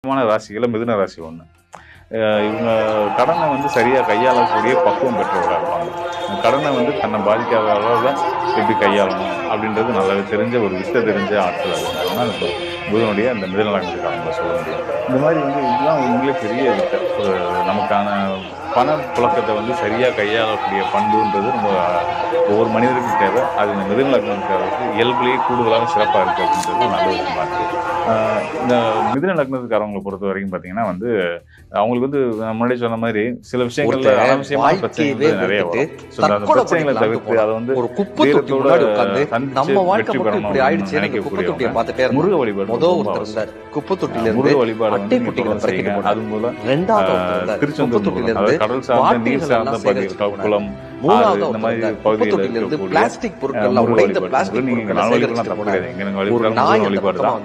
முக்கியமான ராசிகளில் மிதுன ராசி ஒன்று. இவங்க கடனை வந்து சரியாக கையாளக்கூடிய பக்குவம் பெற்றவர்களாக இருப்பாங்க. கடனை வந்து தன்னை பாதிக்காத அளவில் எப்படி கையாளணும் அப்படின்றது நல்லாவே தெரிஞ்ச ஒரு வித்தை தெரிஞ்ச ஆட்கள். அதனால இப்போ புதனுடைய அந்த மிதுன லக்னத்துக்காரங்களை சொல்ல முடியும். இந்த மாதிரி வந்து இதெல்லாம் உண்மையிலே பெரிய வித்தை. ஒரு நமக்கான பண புழக்கத்தை வந்து சரியாக கையாளக்கூடிய பண்புன்றது நம்ம ஒவ்வொரு மனிதருக்கும் தேவை. அது இந்த மிதுன லக்னத்துக்காரருக்கு இயல்புலேயே கூடுதலாக சிறப்பாக இருக்குது அப்படின்றது நல்ல விஷயமா இருக்குது. இந்த மிதுன லக்னத்துக்காரவங்களை பொறுத்த வரைக்கும் பார்த்தீங்கன்னா வந்து அவங்களுக்கு வந்து முன்னாடி சொன்ன மாதிரி சில விஷயங்கள்ல அனாவசியமான பிரச்சனைகள் நிறைய வரும். அந்த பிரச்சனைகளை தவிர்த்து அதை வந்து முருக வழிபாடு முருக வழிபாடு அது மூலம் திருச்செந்தூர் கடல் சார்ந்த நீர் சார்ந்த பகுதிகள் குளம் இந்த மாதிரி பகுதிகளில் பிளாஸ்டிக் பொருட்கள் நீங்க வழிபாடு தான்.